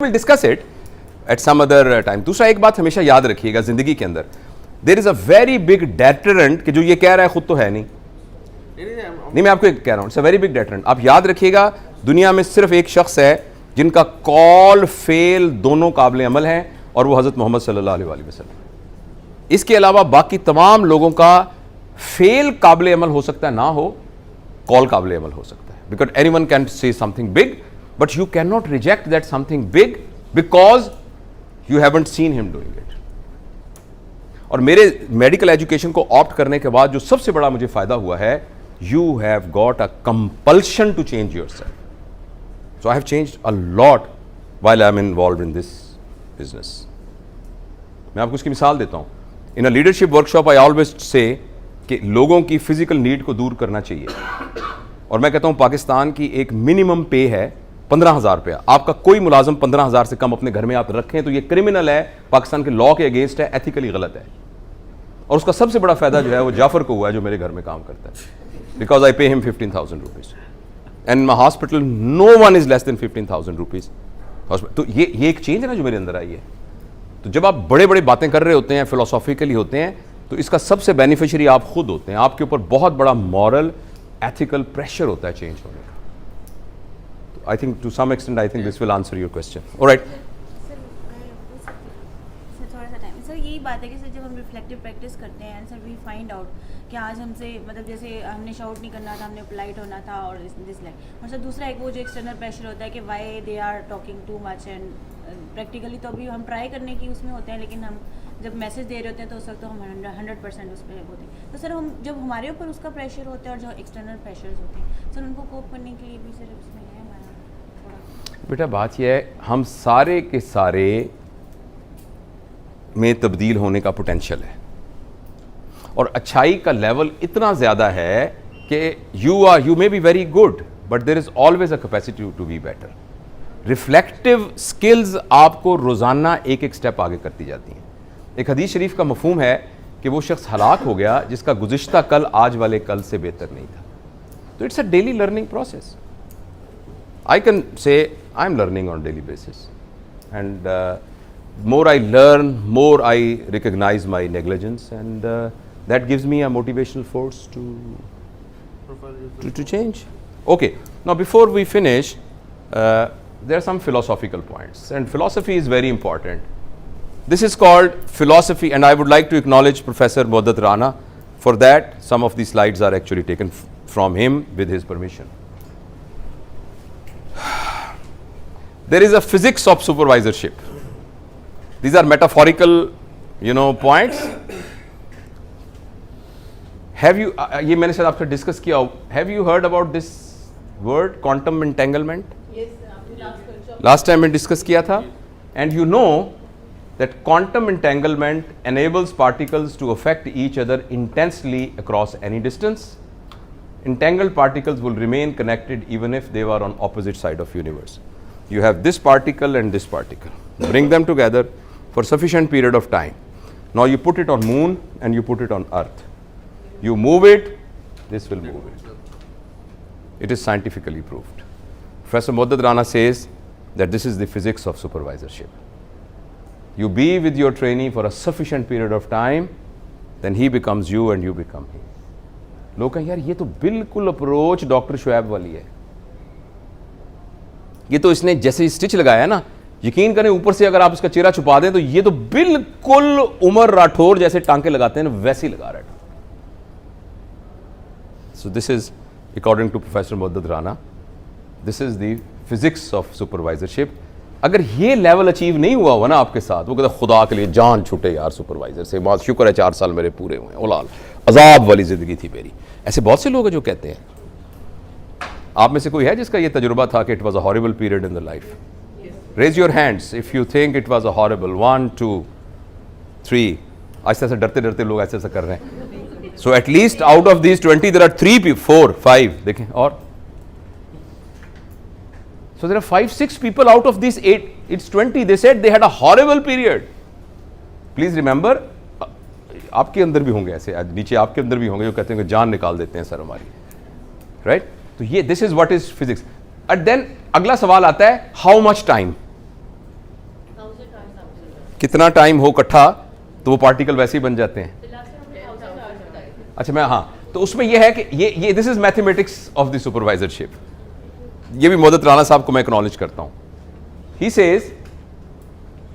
Will discuss it at some other time. दूसरा एक बात हमेशा याद रखिएगा जिंदगी के अंदर, there is a very big deterrent कि जो ये कह रहा है खुद तो है नहीं, मैं आपको एक कह रहा हूं, it's a very big deterrent. आप याद रखिएगा दुनिया में सिर्फ एक शख्स है जिनका कॉल फेल दोनों काबिल अमल हैं, और वो हजरत मोहम्मद सल्लल्लाहु अलैहि वसल्लम। इसके अलावा बाकी तमाम लोगों का फेल काबिल अमल हो सकता है, ना हो कॉल काबिल अमल हो सकता है। Because anyone can say something big, but you can not reject that something big because you haven't seen him doing it. और मेरे मेडिकल एजुकेशन को ऑप्ट करने के बाद जो सबसे बड़ा मुझे फायदा हुआ है, you have got a compulsion to change yourself. So I have changed a lot while I am involved in this business. मैं आपको इसकी मिसाल देता हूँ। In a leadership workshop I always say कि लोगों की फिजिकल नीड को दूर करना चाहिए, और मैं कहता हूँ पाकिस्तान की एक मिनिमम पे है 15,000 रुपया। आपका कोई मुलाजम 15,000 से कम अपने घर में आप रखें तो ये क्रिमिनल है, पाकिस्तान के लॉ के अगेंस्ट है, एथिकली गलत है। और उसका सबसे बड़ा फायदा जो है वो जाफर को हुआ है जो मेरे घर में काम करता है, because I pay him 15,000 rupees and in my hospital no one is less than 15,000 rupees। तो ये एक चेंज है ना जो मेरे अंदर आई है। तो जब आप बड़े बड़े बातें कर रहे होते हैं, फिलोसॉफिकली होते हैं, तो इसका सबसे बेनिफिशियरी आप खुद होते हैं। आपके ऊपर बहुत बड़ा मॉरल एथिकल प्रेशर होता है चेंज होने का। तो I think to some extent I think this will answer your question. Alright sir, यही बात है कि सर जब हम रिफ्लेक्टिव प्रैक्टिस करते हैं सर वी फाइंड आउट कि आज हमसे मतलब जैसे हमने शाउट नहीं करना था, हमने पोलाइट होना था और दिस लाइक। और सर दूसरा एक वो जो एक्सटर्नल प्रेशर होता है कि why they are talking too much, and practically तो अभी हम ट्राई करने की उसमें होते हैं, लेकिन हम जब मैसेज दे रहे होते हैं तो उस वक्त तो हम 100% उस पर होते हैं। तो सर हम जब हमारे ऊपर उसका प्रेशर होता है और जो एक्सटर्नल प्रेशर्स होते हैं सर उनको कोप करने के लिए भी सर उसमें है हमारा थोड़ा। बेटा बात यह है, हम सारे के सारे में तब्दील होने का पोटेंशियल है, और अच्छाई का लेवल इतना ज़्यादा है कि you may be very good but there is always a capacity to be better. Reflective skills आपको रोज़ाना एक एक स्टेप आगे करती जाती हैं। एक हदीस शरीफ का मफहूम है कि वो शख्स हलाक हो गया जिसका गुज़िश्ता कल आज वाले कल से बेहतर नहीं था। तो it's a daily learning process. I can say I am learning on daily basis, and more I learn, more I recognize my negligence, and that gives me a motivational force to change. Okay, now before we finish, there are some philosophical points, and philosophy is very important. This is called philosophy, and I would like to acknowledge Professor Muaddad Rana. For that, some of these slides are actually taken from him with his permission. There is a physics of supervisorship. These are metaphorical, points. Have you? ये मैंने शायद आपसे discuss किया। Have you heard about this word, quantum entanglement? Yes, Last time मैं discuss किया था, and you know that quantum entanglement enables particles to affect each other intensely across any distance. Entangled particles will remain connected even if they were on opposite side of universe. You have this particle and this particle. Bring them together for sufficient period of time. Now you put it on moon and you put it on earth. You move it, this will move it. It is scientifically proved. Professor Muaddad Rana says that this is the physics of supervisorship. You be with your trainee for a sufficient period of time, then he becomes you and you become him. लोग कहें यार ये तो बिल्कुल approach doctor Shoaib वाली है, ये तो इसने जैसे स्टिच लगाया ना, यकीन करें ऊपर से अगर आप इसका चेहरा छुपा दें तो ये तो बिल्कुल उमर राठौर जैसे टांके लगाते हैं ना वैसे ही लगा रहा है। So this is according to professor Muaddad Rana, this is the physics of supervisorship. अगर ये लेवल अचीव नहीं हुआ हुआ ना आपके साथ, वो कहता खुदा के लिए जान छूटे यार सुपरवाइजर से, बहुत शुक्र है 4 साल मेरे पूरे हुए, ओलाल अजाब वाली जिंदगी थी मेरी। ऐसे बहुत से लोग हैं जो कहते हैं। आप में से कोई है जिसका ये तजुर्बा था कि it was a horrible period in the life? Raise your hands if you think it was a horrible. 1 2 3। ऐसे ऐसे डरते डरते लोग ऐसे ऐसे कर रहे हैं। So at least out of these 20 there are 3 4 5 देखें, और so there are 5-6 people out of these 8, it's 20, they said they had a horrible period. Please remember, आपके अंदर भी होंगे ऐसे, नीचे आपके अंदर भी होंगे जो कहते हैं कि जान निकाल देते हैं सर हमारी, राइट? तो ये this is what is physics. And then अगला सवाल आता है हाउ मच टाइम। कितना टाइम हो इकट्ठा तो वो पार्टिकल वैसे ही बन जाते हैं। अच्छा मैं, हाँ, तो उसमें ये है कि ये this is mathematics of the supervisorship. ये भी मोहद्दत राना साहब को मैं एक्नॉलेज करता हूं। He says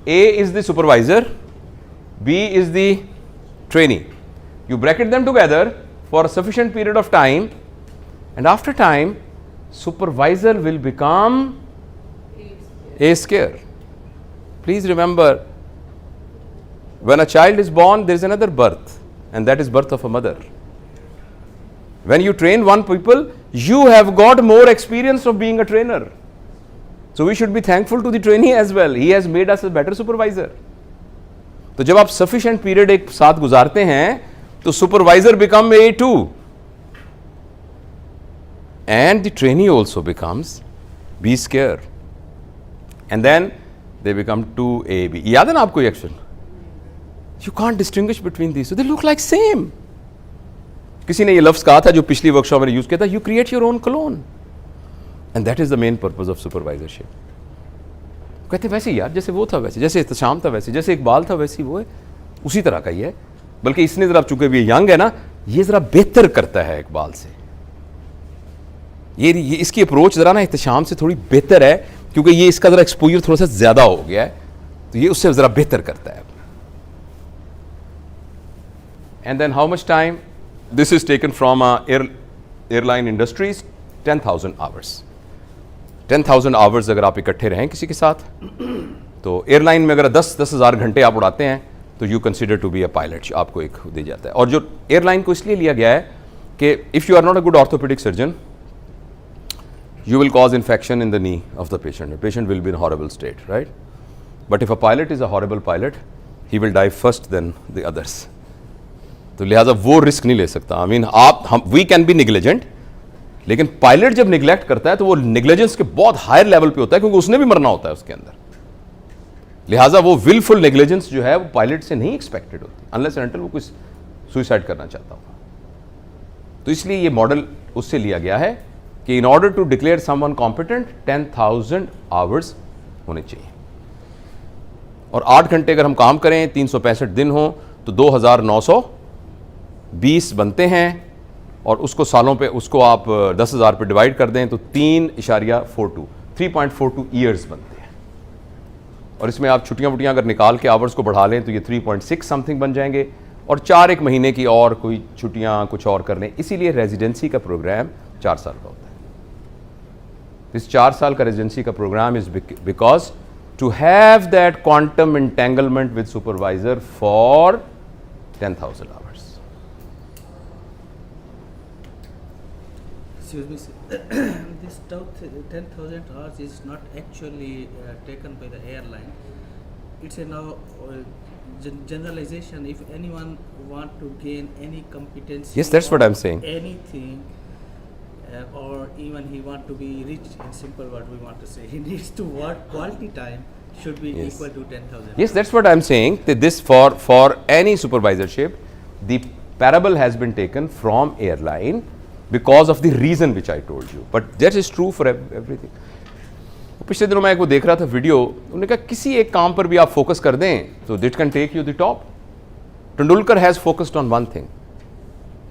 A is the supervisor, B is the trainee, you bracket them together for a sufficient period of time, and after time supervisor will become a scared. Please remember, when a child is born there is another birth, and that is birth of a mother. When you train one people, you have got more experience of being a trainer, so we should be thankful to the trainee as well. He has made us a better supervisor. तो जब आप sufficient period एक साथ गुजारते हैं तो supervisor become A2 and the trainee also becomes B square, and then they become 2AB. याद है ना आपको ये action? You can't distinguish between these, so they look like same. किसी ने ये लफ्ज कहा था जो पिछली वर्कशॉप में यूज किया था, you create your own clone, and that is the main purpose of supervisorship. कहते वैसे यार जैसे वो था वैसे, जैसे इत्तेशाम था वैसे, जैसे इकबाल था वैसे वो है, उसी तरह का ही है, बल्कि इसने ज़रा चूंकि भी यंग है ना, ये ज़रा बेहतर करता है इकबाल से। ये इसकी अप्रोच ज़रा ना इत्तेशाम से थोड़ी बेहतर है, क्योंकि ये इसका ज़रा एक्सपोजर थोड़ा सा ज़्यादा हो गया है, तो ये उससे ज़रा बेहतर करता है। And then how much time this is taken from airline industries, 10,000 hours. 10,000 hours अगर आप इकट्ठे रहें किसी के साथ, तो एयरलाइन में अगर 10,000 घंटे आप उड़ाते हैं तो you consider to be a pilot, आपको एक दे जाता है। और जो एयरलाइन को इसलिए लिया गया है कि if you are not a good orthopaedic surgeon, you will cause infection in the knee of the patient. The patient will be in a horrible state, right? But if a pilot is a horrible pilot, he will die first than the others. तो लिहाजा वो risk नहीं ले सकता। I mean, we can be negligent, लेकिन pilot जब neglect करता है तो वो निगलिजेंस के बहुत हायर लेवल पे होता है, क्योंकि उसने भी मरना होता है उसके अंदर। लिहाजा वो विलफुल नेग्लिजेंस जो है वो पायलट से नहीं एक्सपेक्टेड होती, अनलेस एंड अनटिल वो कुछ सुसाइड करना चाहता होगा। तो इसलिए ये मॉडल उससे लिया गया है कि in order to declare someone competent 10,000 hours होने चाहिए, और 8 घंटे अगर हम काम करें, 365 दिन हो तो 2,920 बनते हैं, और उसको सालों पे, उसको आप 10,000 पे डिवाइड कर दें तो 3.42 ईयर्स बनते हैं। और इसमें आप छुट्टियां वुट्टियां अगर निकाल के आवर्स को बढ़ा लें तो ये 3.6 समथिंग बन जाएंगे, और 4 एक महीने की और कोई छुट्टियां कुछ और कर लें। इसीलिए रेजिडेंसी का प्रोग्राम 4 साल का होता है। इस 4 साल का रेजिडेंसी का programme is because to have that quantum entanglement with supervisor for 10,000 hours. Excuse me, sir. This 10,000 hours is not actually taken by the airline. It's a now generalization. If anyone want to gain any competency, Yes, that's what I'm saying. Anything, or even he want to be rich, in simple word we want to say, he needs to work quality time should be Yes. equal to 10,000. Yes, that's what I'm saying. That this for any supervisorship, the parable has been taken from airline because of the reason which I told you. But that is true for everything. पिछले दिनों मैं एक वो देख रहा था video, उन्होंने कहा किसी एक काम पर भी आप फोकस कर दें तो that can take you the top. Tendulkar has focused on one thing,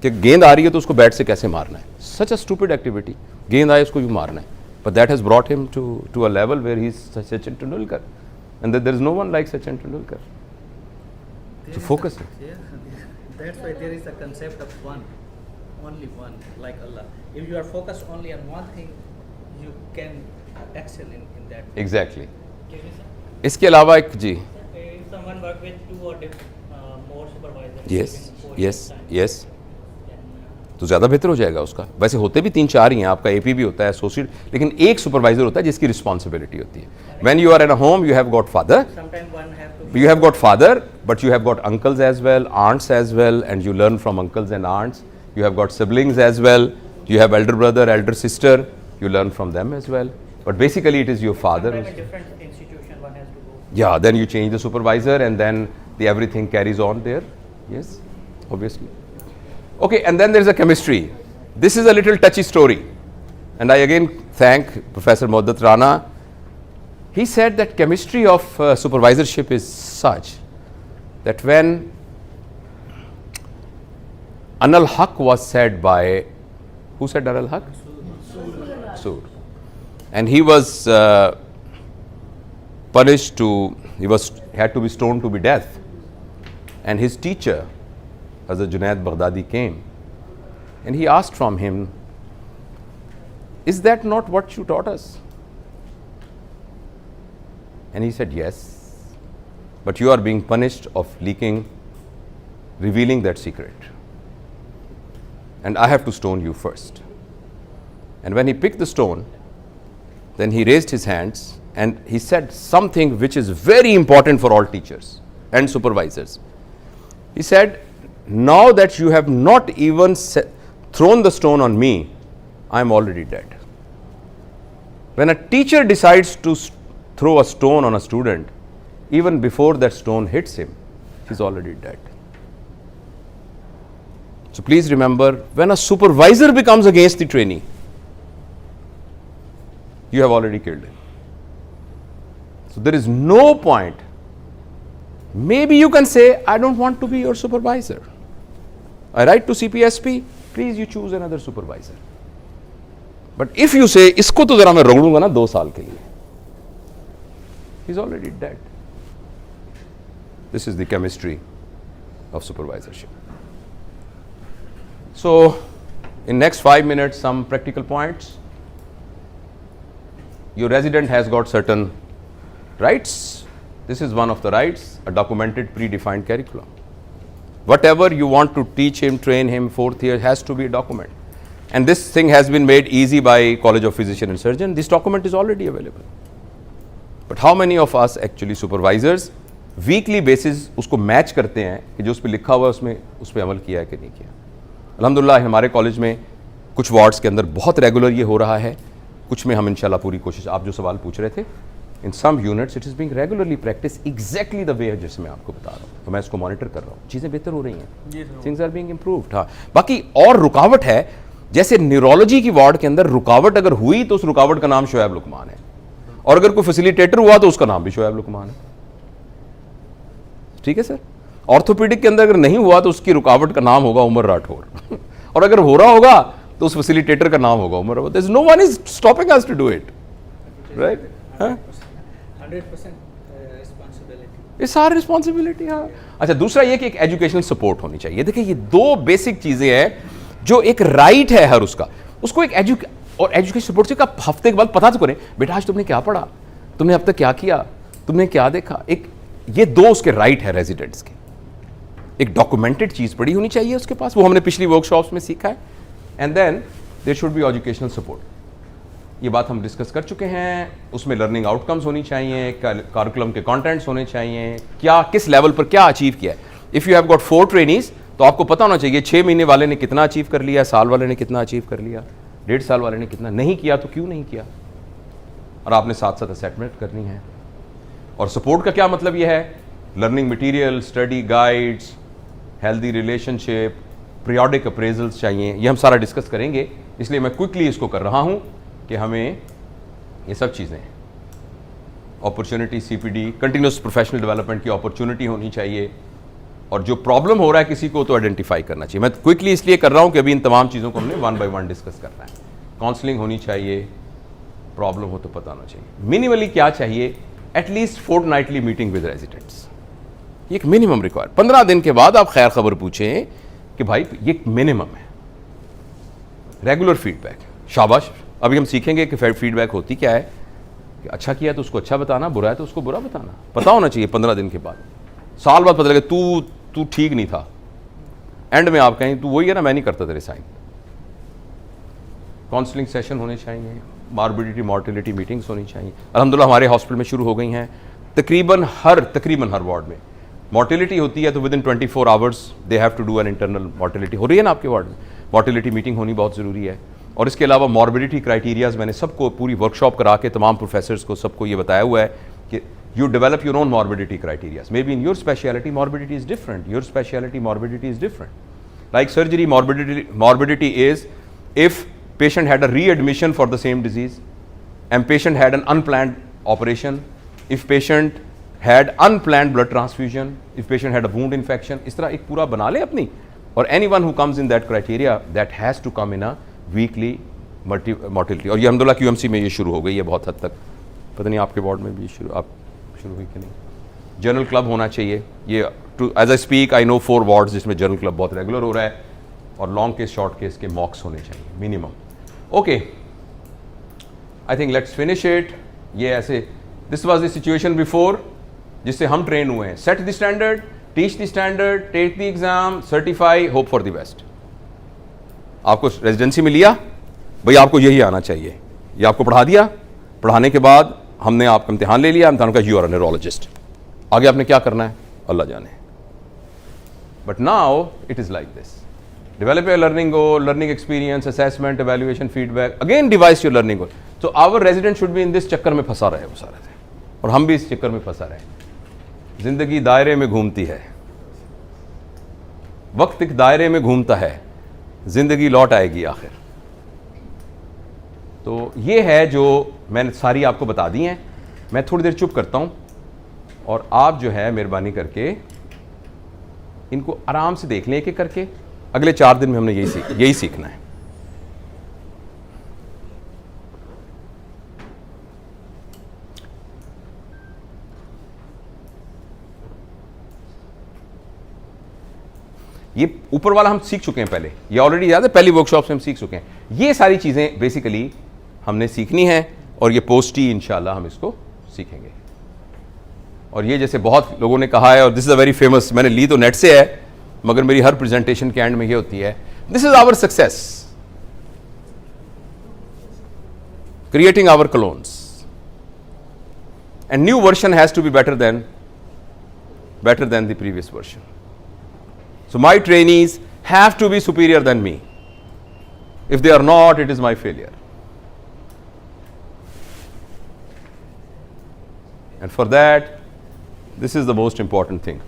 कि गेंद आ रही है तो उसको बैट से कैसे मारना है। सच अ स्टूपिड एक्टिविटी, गेंद आए उसको यूँ मारना है, but that has brought him to a level where he is Sachin Tendulkar, and there is no one like Sachin Tendulkar to focus. Yeah, that's why there is a concept of one, only one, like Allah. If you are focused only on one thing, you can excel in that. Exactly. इसके अलावा एक जी, If someone work with 2 or more supervisors, yes, within 4 yes, years time, yes, then, तो ज़्यादा बेहतर हो जाएगा उसका। वैसे होते भी 3-4 ही हैं, आपका एपी भी होता है, एसोसिएट, लेकिन एक सुपरवाइजर होता है जिसकी रिस्पॉन्सिबिलिटी होती है। When you are in a home, you have got father, Sometimes one have to. you have got father, but you have got uncles as well, aunts as well, and you learn from uncles and aunts. You have got siblings as well. You have elder brother, elder sister. You learn from them as well. But basically, it is your father. sometimes a different institution one has to go. Yeah, then you change the supervisor, and then everything carries on there. Yes, obviously. Okay, and then there is a chemistry. This is a little touchy story, and I again thank Professor Mohddat Rana. He said that chemistry of supervisorship is such that when Anal Haq was said by, who said Anal Haq? Sur. And he was punished to, had to be stoned to be death. And his teacher, Hazrat Junaid Baghdadi, came and he asked from him, is that not what you taught us? And he said, yes, but you are being punished of revealing that secret. And I have to stone you first. And when he picked the stone, then he raised his hands and he said something which is very important for all teachers and supervisors. He said, now that you have not even thrown the stone on me, I am already dead. When a teacher decides to throw a stone on a student, even before that stone hits him, he's already dead. So please remember, when a supervisor becomes against the trainee, you have already killed him. So there is no point. Maybe you can say, I don't want to be your supervisor. I write to CPSP, please you choose another supervisor. But if you say, isko to zara main rogdunga na 2 saal ke liye, he's already dead. This is the chemistry of supervisorship. So in next 5 minutes, some practical points. Your resident has got certain rights. This is one of the rights, a documented predefined curriculum. Whatever you want to teach him, train him, 4th year has to be a document. And this thing has been made easy by College of Physician and Surgeon. This document is already available. But how many of us actually supervisors weekly basis उसको match करते हैं कि जो उस पर लिखा हुआ है उसमें उस पर अमल किया है कि नहीं किया? अल्हम्दुलिल्लाह हमारे कॉलेज में कुछ वार्ड्स के अंदर बहुत रेगुलर ये हो रहा है, कुछ में हम इंशाल्लाह पूरी कोशिश, आप जो सवाल पूछ रहे थे, in some units it is being regularly practice exactly the way जैसे मैं आपको बता रहा हूँ, तो मैं इसको मॉनिटर कर रहा हूँ, चीज़ें बेहतर हो रही हैं, थिंग्स आर बीइंग इम्प्रूव्ड. हाँ, बाकी और रुकावट है, जैसे न्यूरोलॉजी की वार्ड के अंदर रुकावट अगर हुई तो उस रुकावट का नाम शोएब लुकमान है, और अगर कोई फैसिलिटेटर हुआ तो उसका नाम भी शोएब लुकमान है. ठीक है सर. ऑर्थोपेडिक के अंदर अगर नहीं हुआ तो उसकी रुकावट का नाम होगा उमर राठौर और अगर हो रहा होगा तो उस फैसिलिटेटर का नाम होगा Umar Rathore. There is no one is stopping us to do it, right? 100% responsibility. It's our responsibility. हाँ. अच्छा, दूसरा ये कि एक एजुकेशनल सपोर्ट होनी चाहिए. देखिए ये 2 बेसिक चीजें हैं जो एक राइट है हर उसको एक एजुकेशन सपोर्ट से आप हफ्ते के बाद पता तो करें, बेटा आज तुमने क्या पढ़ा, तुमने अब तक क्या किया, तुमने क्या देखा. एक ये 2 उसके राइट है रेजिडेंट्स के. एक डॉक्यूमेंटेड चीज पड़ी होनी चाहिए उसके पास, वो हमने पिछली वर्कशॉप्स में सीखा है. And then there should be educational support. ये बात हम डिस्कस कर चुके हैं. उसमें लर्निंग आउटकम्स होनी चाहिए, करिकुलम के कंटेंट्स होने चाहिए, क्या किस लेवल पर क्या अचीव किया है. If you have got 4 trainees तो आपको पता होना चाहिए 6 महीने वाले ने कितना अचीव कर लिया, साल वाले ने कितना अचीव कर लिया, 1.5 साल वाले ने कितना नहीं किया, तो क्यों नहीं किया, और आपने साथ साथ असेसमेंट करनी है. और सपोर्ट का क्या मतलब यह है, learning material, study guides, healthy relationship, periodic appraisals चाहिए. ये हम सारा डिस्कस करेंगे, इसलिए मैं क्विकली इसको कर रहा हूँ कि हमें ये सब चीज़ें, opportunity, CPD, continuous professional development की अपॉर्चुनिटी होनी चाहिए, और जो प्रॉब्लम हो रहा है किसी को तो आइडेंटिफाई करना चाहिए. मैं क्विकली इसलिए कर रहा हूँ कि अभी इन तमाम चीज़ों को हमने 1 बाय 1 डिस्कस करना है. काउंसलिंग होनी चाहिए, प्रॉब्लम हो तो पता होना चाहिए. मिनिमली क्या चाहिए, at least fortnightly meeting with residents. ये एक मिनिमम रिक्वायर. 15 दिन के बाद आप खैर खबर पूछें कि भाई ये मिनिमम है. रेगुलर फीडबैक, शाबाश. अभी हम सीखेंगे कि फीडबैक होती क्या है, कि अच्छा किया तो उसको अच्छा बताना, बुरा है तो उसको बुरा बताना. पता होना चाहिए 15 दिन के बाद. साल बाद पता लगे तू ठीक नहीं था, एंड में आप कहें तू वही है ना, मैं नहीं करता तेरे साइन. काउंसलिंग सेशन होने चाहिए, मॉर्बिडिटी मॉर्टिलिटी मीटिंग्स होनी चाहिए. अल्हम्दुलिल्लाह हमारे हॉस्पिटल में शुरू हो गई हैं. तकरीबन हर वार्ड में मॉर्टिलिटी होती है तो within 24 hours they have to do an internal mortality. हो रही है ना आपके वार्ड में, मॉर्टिलिटी मीटिंग होनी बहुत ज़रूरी है. और इसके अलावा मॉर्बिडिटी क्राइटेरियाज मैंने सबको पूरी वर्कशॉप करा के तमाम प्रोफेसर्स को सबको ये बताया हुआ है कि you develop your own morbidity criteria. Maybe in your specialty morbidity is different, your specialty morbidity is different. Like surgery morbidity is if patient had a readmission for the same disease and patient had an unplanned operation, if patient had unplanned blood transfusion, if patient had a wound infection, इस तरह एक पूरा बना ले अपनी. और anyone who comes in that criteria that has to come in a weekly mortality. और ये अल्हम्दुलिल्लाह QMC में ये शुरू हो गई है बहुत हद तक. पता नहीं आपके वार्ड में भी शुरू हुई कि नहीं. जर्नल क्लब होना चाहिए. ये as I speak I know 4 wards जिसमें जर्नल क्लब बहुत रेगुलर हो रहा है. और लॉन्ग केस शॉर्ट केस के मॉक्स होने चाहिए minimum. Okay, I think let's finish it. ये ऐसे this was the situation before जिससे हम ट्रेन हुए हैं. Set the standard, teach the standard, take the exam, certify, hope for the best. आपको रेजिडेंसी में लिया भाई, आपको यही आना चाहिए. ये आपको पढ़ा दिया. पढ़ाने के बाद हमने आपका इम्तिहान ले लिया. इम्तिहान का यू आर अ न्यूरोलॉजिस्ट. आगे आपने क्या करना है अल्लाह जाने. But now it is like this. Develop your learning goal, learning experience, assessment, evaluation, feedback. Again, devise your learning goal. So our resident should be in this चक्कर में फंसा रहे वो सारे थे, और हम भी इस चक्कर में फंसा रहे. जिंदगी दायरे में घूमती है, वक्त एक दायरे में घूमता है, जिंदगी लौट आएगी आखिर. तो ये है जो मैंने सारी आपको बता दी हैं. मैं थोड़ी देर चुप करता हूँ और आप जो है मेहरबानी करके इनको आराम से देख लें एक एक करके. अगले 4 दिन में हमने यही सीखना है. ये ऊपर वाला हम सीख चुके हैं पहले. ये ऑलरेडी याद है, पहली वर्कशॉप से हम सीख चुके हैं. ये सारी चीजें बेसिकली हमने सीखनी है और ये पोस्ट ही इंशाल्लाह हम इसको सीखेंगे. और ये जैसे बहुत लोगों ने कहा है, और this is a very famous, मैंने ली तो नेट से है मगर मेरी हर प्रेजेंटेशन के एंड में ये होती है, this is our success, creating our clones, and new version has to be better than the previous version. So my trainees have to be superior than me. If they are not, it is my failure. And for that this is the most important thing.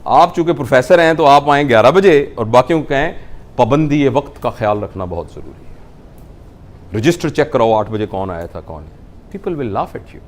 आप चूंकि professor हैं तो आप आएँ 11 बजे और बाकियों को कहें पाबंदी वक्त का ख्याल रखना बहुत ज़रूरी है. रजिस्टर चेक कराओ 8 बजे कौन आया था कौन. People will laugh at you.